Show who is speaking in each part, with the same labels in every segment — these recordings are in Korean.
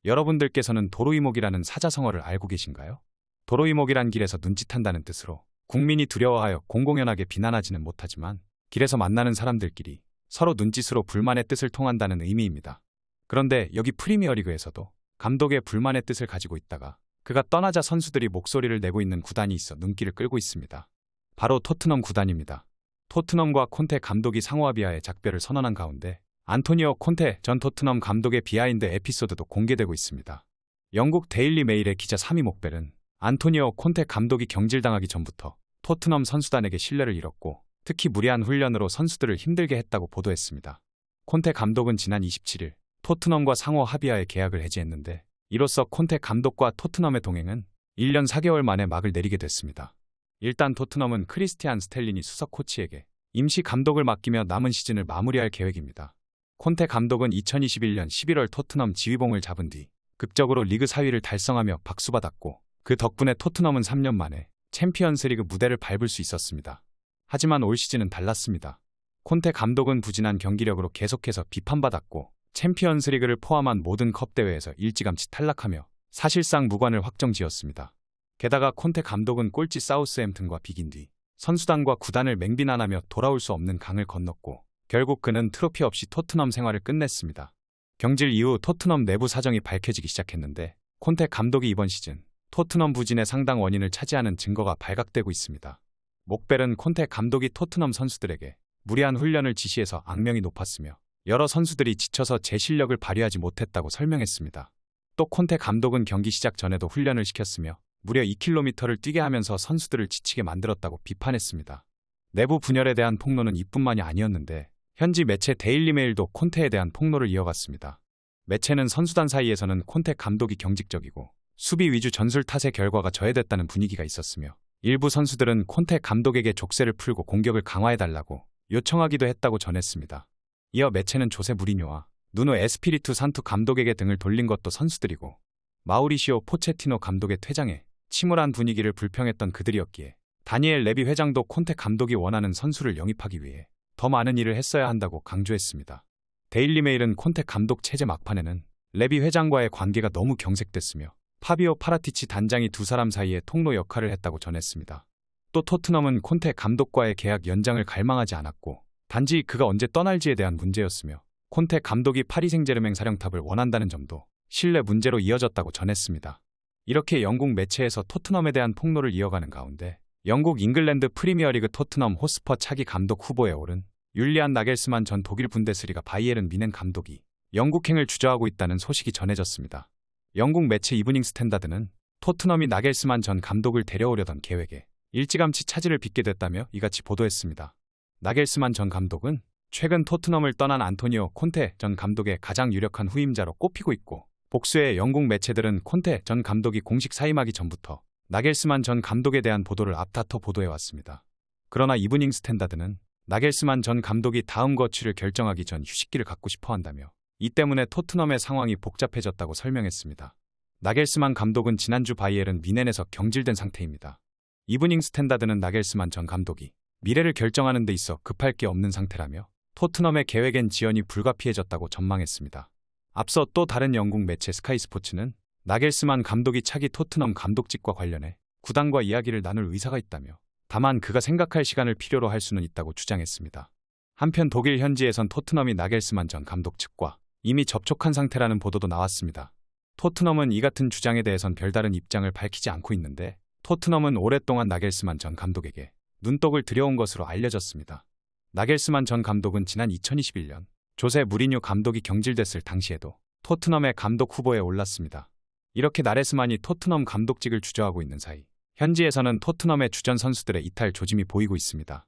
Speaker 1: 여러분들께서는 도루이목이라는 사자성어를 알고 계신가요? 도루이목이란 길에서 눈짓한다는 뜻으로 국민이 두려워하여 공공연하게 비난하지는 못하지만 길에서 만나는 사람들끼리 서로 눈짓으로 불만의 뜻을 통한다는 의미입니다. 그런데 여기 프리미어리그에서도 감독의 불만의 뜻을 가지고 있다가 그가 떠나자 선수들이 목소리를 내고 있는 구단이 있어 눈길을 끌고 있습니다. 바로 토트넘 구단입니다. 토트넘과 콘테 감독이 상호합의하에 작별을 선언한 가운데 안토니오 콘테 전 토트넘 감독의 비하인드 에피소드도 공개되고 있습니다. 영국 데일리 메일의 기자 사미 목벨은 안토니오 콘테 감독이 경질당하기 전부터 토트넘 선수단에게 신뢰를 잃었고 특히 무리한 훈련으로 선수들을 힘들게 했다고 보도했습니다. 콘테 감독은 지난 27일 토트넘과 상호 합의하에 계약을 해지했는데 이로써 콘테 감독과 토트넘의 동행은 1년 4개월 만에 막을 내리게 됐습니다. 일단 토트넘은 크리스티안 스텔리니 수석 코치에게 임시 감독을 맡기며 남은 시즌을 마무리할 계획입니다. 콘테 감독은 2021년 11월 토트넘 지휘봉을 잡은 뒤 극적으로 리그 4위를 달성하며 박수받았고 그 덕분에 토트넘은 3년 만에 챔피언스리그 무대를 밟을 수 있었습니다. 하지만 올 시즌은 달랐습니다. 콘테 감독은 부진한 경기력으로 계속해서 비판받았고 챔피언스리그를 포함한 모든 컵 대회에서 일찌감치 탈락하며 사실상 무관을 확정지었습니다. 게다가 콘테 감독은 꼴찌 사우스햄튼과 비긴 뒤 선수단과 구단을 맹비난하며 돌아올 수 없는 강을 건넜고 결국 그는 트로피 없이 토트넘 생활을 끝냈습니다. 경질 이후 토트넘 내부 사정이 밝혀지기 시작했는데 콘테 감독이 이번 시즌 토트넘 부진의 상당 원인을 차지하는 증거가 발각되고 있습니다. 목벨은 콘테 감독이 토트넘 선수들에게 무리한 훈련을 지시해서 악명이 높았으며 여러 선수들이 지쳐서 제 실력을 발휘하지 못했다고 설명했습니다. 또 콘테 감독은 경기 시작 전에도 훈련을 시켰으며 무려 2km를 뛰게 하면서 선수들을 지치게 만들었다고 비판했습니다. 내부 분열에 대한 폭로는 이뿐만이 아니었는데 현지 매체 데일리메일도 콘테에 대한 폭로를 이어갔습니다. 매체는 선수단 사이에서는 콘테 감독이 경직적이고 수비 위주 전술 탓의 결과가 저해됐다는 분위기가 있었으며 일부 선수들은 콘테 감독에게 족쇄를 풀고 공격을 강화해달라고 요청하기도 했다고 전했습니다. 이어 매체는 조세 무리뉴와 누누 에스피리투 산투 감독에게 등을 돌린 것도 선수들이고 마우리시오 포체티노 감독의 퇴장에 침울한 분위기를 불평했던 그들이었기에 다니엘 레비 회장도 콘테 감독이 원하는 선수를 영입하기 위해 더 많은 일을 했어야 한다고 강조했습니다. 데일리메일은 콘테 감독 체제 막판에는 레비 회장과의 관계가 너무 경색됐으며 파비오 파라티치 단장이 두 사람 사이에 통로 역할을 했다고 전했습니다. 또 토트넘은 콘테 감독과의 계약 연장을 갈망하지 않았고 단지 그가 언제 떠날지에 대한 문제였으며 콘테 감독이 파리 생제르맹 사령탑을 원한다는 점도 신뢰 문제로 이어졌다고 전했습니다. 이렇게 영국 매체에서 토트넘에 대한 폭로를 이어가는 가운데 영국 잉글랜드 프리미어리그 토트넘 호스퍼 차기 감독 후보에 오른 율리안 나겔스만 전 독일 분데스리가 바이에른 미넨 감독이 영국행을 주저하고 있다는 소식이 전해졌습니다. 영국 매체 이브닝 스탠다드는 토트넘이 나겔스만 전 감독을 데려오려던 계획에 일찌감치 차질을 빚게 됐다며 이같이 보도했습니다. 나겔스만 전 감독은 최근 토트넘을 떠난 안토니오 콘테 전 감독의 가장 유력한 후임자로 꼽히고 있고 복수의 영국 매체들은 콘테 전 감독이 공식 사임하기 전부터 나겔스만 전 감독에 대한 보도를 앞다퉈 보도해왔습니다. 그러나 이브닝 스탠다드는 나겔스만 전 감독이 다음 거취를 결정하기 전 휴식기를 갖고 싶어한다며 이 때문에 토트넘의 상황이 복잡해졌다고 설명했습니다. 나겔스만 감독은 지난주 바이에른 미넨에서 경질된 상태입니다. 이브닝 스탠다드는 나겔스만 전 감독이 미래를 결정하는 데 있어 급할 게 없는 상태라며 토트넘의 계획엔 지연이 불가피해졌다고 전망했습니다. 앞서 또 다른 영국 매체 스카이 스포츠는 나겔스만 감독이 차기 토트넘 감독직과 관련해 구단과 이야기를 나눌 의사가 있다며 다만 그가 생각할 시간을 필요로 할 수는 있다고 주장했습니다. 한편 독일 현지에선 토트넘이 나겔스만 전 감독 측과 이미 접촉한 상태라는 보도도 나왔습니다. 토트넘은 이 같은 주장에 대해선 별다른 입장을 밝히지 않고 있는데 토트넘은 오랫동안 나겔스만 전 감독에게 눈독을 들여온 것으로 알려졌습니다. 나겔스만 전 감독은 지난 2021년 조세 무리뉴 감독이 경질됐을 당시에도 토트넘의 감독 후보에 올랐습니다. 이렇게 나겔스만이 토트넘 감독직을 주저하고 있는 사이 현지에서는 토트넘의 주전 선수들의 이탈 조짐이 보이고 있습니다.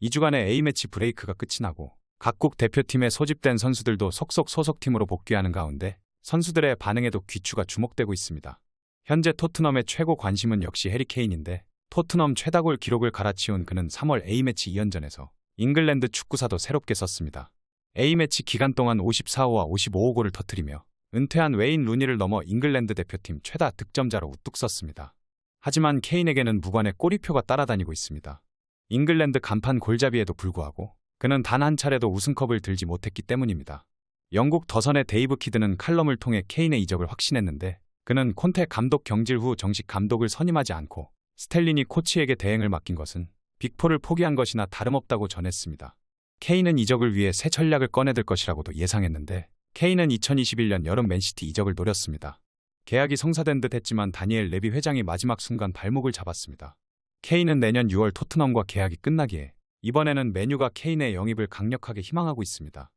Speaker 1: 2주간의 A매치 브레이크가 끝이 나고 각국 대표팀에 소집된 선수들도 속속 소속팀으로 복귀하는 가운데 선수들의 반응에도 귀추가 주목되고 있습니다. 현재 토트넘의 최고 관심은 역시 해리 케인인데 토트넘 최다골 기록을 갈아치운 그는 3월 A매치 2연전에서 잉글랜드 축구사도 새롭게 썼습니다. A매치 기간 동안 54호와 55호 골을 터뜨리며 은퇴한 웨인 루니를 넘어 잉글랜드 대표팀 최다 득점자로 우뚝 섰습니다. 하지만 케인에게는 무관의 꼬리표가 따라다니고 있습니다. 잉글랜드 간판 골잡이에도 불구하고 그는 단 한 차례도 우승컵을 들지 못했기 때문입니다. 영국 더선의 데이브 키드는 칼럼을 통해 케인의 이적을 확신했는데 그는 콘테 감독 경질 후 정식 감독을 선임하지 않고 스텔리니 코치에게 대행을 맡긴 것은 빅4를 포기한 것이나 다름없다고 전했습니다. 케인은 이적을 위해 새 전략을 꺼내들 것이라고도 예상했는데 케인은 2021년 여름 맨시티 이적을 노렸습니다. 계약이 성사된 듯 했지만 다니엘 레비 회장이 마지막 순간 발목을 잡았습니다. 케인은 내년 6월 토트넘과 계약이 끝나기에 이번에는 맨유가 케인의 영입을 강력하게 희망하고 있습니다.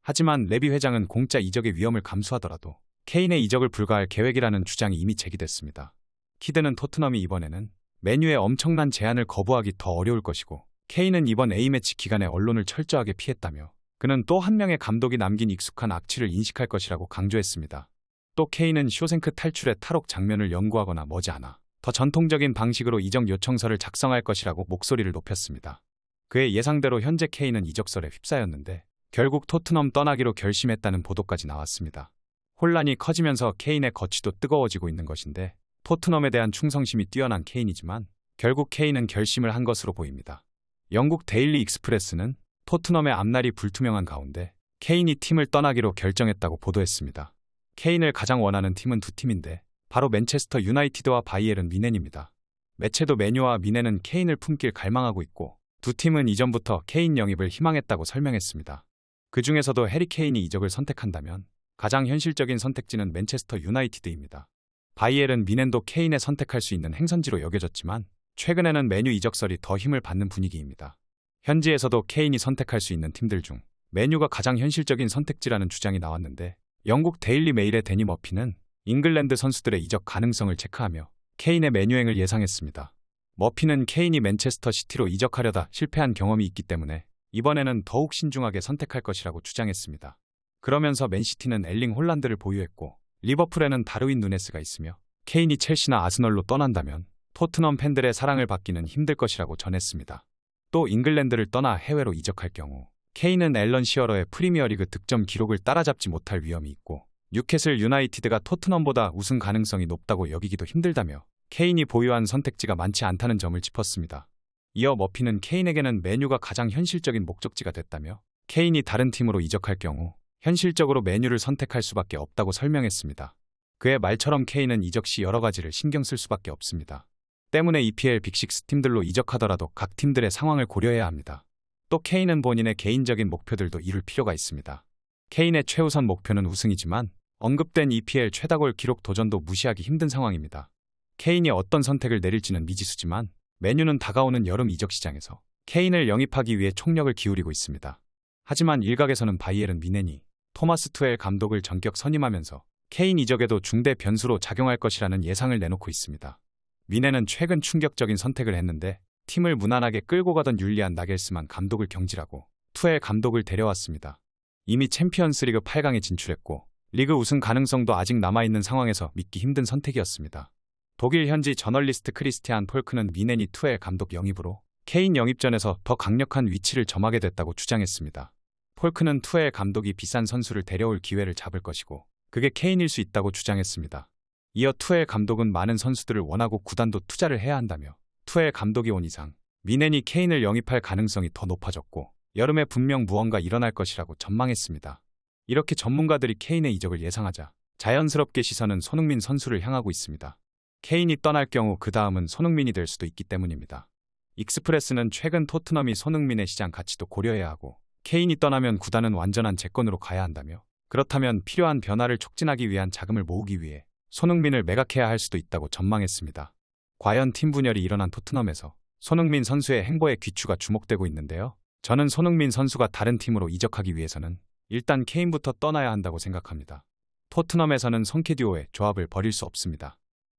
Speaker 1: 하지만 레비 회장은 공짜 이적의 위험을 감수하더라도 케인의 이적을 불가할 계획이라는 주장이 이미 제기됐습니다. 키드는 토트넘이 이번에는 맨유의 엄청난 제안을 거부하기 더 어려울 것이고 케인은 이번 A매치 기간에 언론을 철저하게 피했다며 그는 또 한 명의 감독이 남긴 익숙한 악취를 인식할 것이라고 강조했습니다. 또 케인은 쇼생크 탈출의 탈옥 장면을 연구하거나 머지않아 더 전통적인 방식으로 이적 요청서를 작성할 것이라고 목소리를 높였습니다. 그의 예상대로 현재 케인은 이적설에 휩싸였는데 결국 토트넘 떠나기로 결심했다는 보도까지 나왔습니다. 혼란이 커지면서 케인의 거취도 뜨거워지고 있는 것인데 토트넘에 대한 충성심이 뛰어난 케인이지만 결국 케인은 결심을 한 것으로 보입니다. 영국 데일리 익스프레스는 토트넘의 앞날이 불투명한 가운데 케인이 팀을 떠나기로 결정했다고 보도했습니다. 케인을 가장 원하는 팀은 두 팀인데 바로 맨체스터 유나이티드와 바이에른 뮌헨입니다. 매체도 맨유와 뮌헨은 케인을 품길 갈망하고 있고 두 팀은 이전부터 케인 영입을 희망했다고 설명했습니다. 그 중에서도 해리 케인이 이적을 선택한다면 가장 현실적인 선택지는 맨체스터 유나이티드입니다. 바이에른 뮌헨도 케인을 선택할 수 있는 행선지로 여겨졌지만 최근에는 맨유 이적설이 더 힘을 받는 분위기입니다. 현지에서도 케인이 선택할 수 있는 팀들 중 맨유가 가장 현실적인 선택지라는 주장이 나왔는데 영국 데일리 메일의 데니 머피는 잉글랜드 선수들의 이적 가능성을 체크하며 케인의 맨유행을 예상했습니다. 머피는 케인이 맨체스터 시티로 이적하려다 실패한 경험이 있기 때문에 이번에는 더욱 신중하게 선택할 것이라고 주장했습니다. 그러면서 맨시티는 엘링 홀란드를 보유했고 리버풀에는 다르윈 누네스가 있으며 케인이 첼시나 아스널로 떠난다면 토트넘 팬들의 사랑을 받기는 힘들 것이라고 전했습니다. 또 잉글랜드를 떠나 해외로 이적할 경우 케인은 앨런 시어러의 프리미어리그 득점 기록을 따라잡지 못할 위험이 있고 뉴캐슬 유나이티드가 토트넘보다 우승 가능성이 높다고 여기기도 힘들다며 케인이 보유한 선택지가 많지 않다는 점을 짚었습니다. 이어 머피는 케인에게는 맨유가 가장 현실적인 목적지가 됐다며 케인이 다른 팀으로 이적할 경우 현실적으로 맨유를 선택할 수밖에 없다고 설명했습니다. 그의 말처럼 케인은 이적 시 여러 가지를 신경 쓸 수밖에 없습니다. 때문에 EPL 빅6 팀들로 이적하더라도 각 팀들의 상황을 고려해야 합니다. 또 케인은 본인의 개인적인 목표들도 이룰 필요가 있습니다. 케인의 최우선 목표는 우승이지만 언급된 EPL 최다골 기록 도전도 무시하기 힘든 상황입니다. 케인이 어떤 선택을 내릴지는 미지수지만 맨유는 다가오는 여름 이적 시장에서 케인을 영입하기 위해 총력을 기울이고 있습니다. 하지만 일각에서는 바이에른 뮌헨이 토마스 투엘 감독을 전격 선임하면서 케인 이적에도 중대 변수로 작용할 것이라는 예상을 내놓고 있습니다. 뮌헨은 최근 충격적인 선택을 했는데 팀을 무난하게 끌고 가던 율리안 나겔스만 감독을 경질하고 투엘 감독을 데려왔습니다. 이미 챔피언스리그 8강에 진출했고 리그 우승 가능성도 아직 남아있는 상황에서 믿기 힘든 선택이었습니다. 독일 현지 저널리스트 크리스티안 폴크는 뮌헨이 투엘 감독 영입으로 케인 영입전에서 더 강력한 위치를 점하게 됐다고 주장했습니다. 폴크는 투엘 감독이 비싼 선수를 데려올 기회를 잡을 것이고 그게 케인일 수 있다고 주장했습니다. 이어 투엘 감독은 많은 선수들을 원하고 구단도 투자를 해야 한다며 투엘 감독이 온 이상 뮌헨이 케인을 영입할 가능성이 더 높아졌고 여름에 분명 무언가 일어날 것이라고 전망했습니다. 이렇게 전문가들이 케인의 이적을 예상하자 자연스럽게 시선은 손흥민 선수를 향하고 있습니다. 케인이 떠날 경우 그 다음은 손흥민이 될 수도 있기 때문입니다. 익스프레스는 최근 토트넘이 손흥민의 시장 가치도 고려해야 하고 케인이 떠나면 구단은 완전한 재건으로 가야 한다며 그렇다면 필요한 변화를 촉진하기 위한 자금을 모으기 위해 손흥민을 매각해야 할 수도 있다고 전망했습니다. 과연 팀 분열이 일어난 토트넘에서 손흥민 선수의 행보에 귀추가 주목되고 있는데요. 저는 손흥민 선수가 다른 팀으로 이적하기 위해서는 일단 케인부터 떠나야 한다고 생각합니다. 토트넘에서는 손캐듀오의 조합을 버릴 수 없습니다.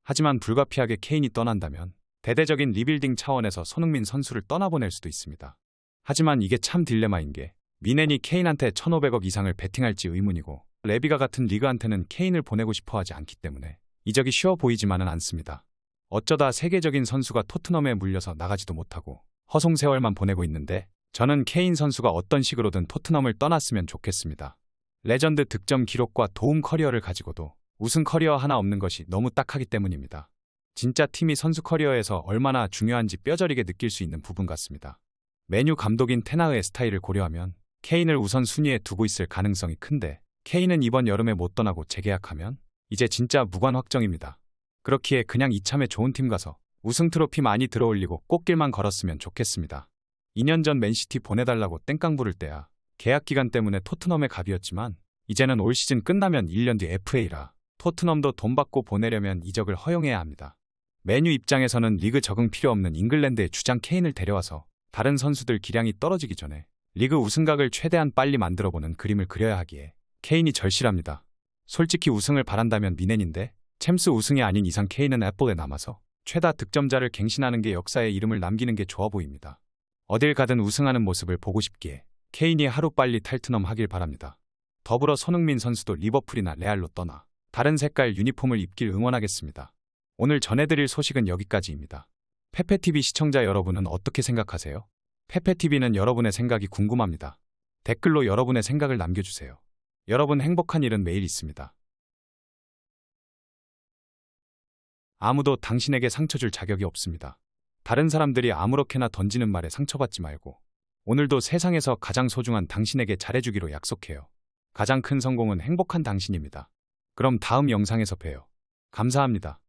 Speaker 1: 하지만 불가피하게 케인이 떠난다면 대대적인 리빌딩 차원에서 손흥민 선수를 떠나보낼 수도 있습니다. 하지만 이게 참 딜레마인 게 뮌헨이 케인한테 1,500억 이상을 베팅할지 의문이고 레비가 같은 리그한테는 케인을 보내고 싶어하지 않기 때문에 이적이 쉬워 보이지만은 않습니다. 어쩌다 세계적인 선수가 토트넘에 물려서 나가지도 못하고 허송세월만 보내고 있는데 저는 케인 선수가 어떤 식으로든 토트넘을 떠났으면 좋겠습니다. 레전드 득점 기록과 도움 커리어를 가지고도 우승 커리어 하나 없는 것이 너무 딱하기 때문입니다. 진짜 팀이 선수 커리어에서 얼마나 중요한지 뼈저리게 느낄 수 있는 부분 같습니다. 맨유 감독인 테나흐의 스타일을 고려하면 케인을 우선 순위에 두고 있을 가능성이 큰데 K는 이번 여름에 못 떠나고 재계약하면 이제 진짜 무관 확정입니다. 그렇기에 그냥 이참에 좋은 팀 가서 우승 트로피 많이 들어올리고 꽃길만 걸었으면 좋겠습니다. 2년 전 맨시티 보내달라고 땡깡 부를 때야 계약 기간 때문에 토트넘의 갑이었지만 이제는 올 시즌 끝나면 1년 뒤 FA라 토트넘도 돈 받고 보내려면 이적을 허용해야 합니다. 맨유 입장에서는 리그 적응 필요 없는 잉글랜드의 주장 케인을 데려와서 다른 선수들 기량이 떨어지기 전에 리그 우승각을 최대한 빨리 만들어보는 그림을 그려야 하기에 케인이 절실합니다. 솔직히 우승을 바란다면 미넨인데 챔스 우승이 아닌 이상 케인은 애플에 남아서 최다 득점자를 갱신하는 게 역사에 이름을 남기는 게 좋아 보입니다. 어딜 가든 우승하는 모습을 보고 싶기에 케인이 하루빨리 탈트넘 하길 바랍니다. 더불어 손흥민 선수도 리버풀이나 레알로 떠나 다른 색깔 유니폼을 입길 응원하겠습니다. 오늘 전해드릴 소식은 여기까지입니다. 페페TV 시청자 여러분은 어떻게 생각하세요? 페페TV는 여러분의 생각이 궁금합니다. 댓글로 여러분의 생각을 남겨주세요. 여러분 행복한 일은 매일 있습니다. 아무도 당신에게 상처 줄 자격이 없습니다. 다른 사람들이 아무렇게나 던지는 말에 상처받지 말고 오늘도 세상에서 가장 소중한 당신에게 잘해주기로 약속해요. 가장 큰 성공은 행복한 당신입니다. 그럼 다음 영상에서 봬요. 감사합니다.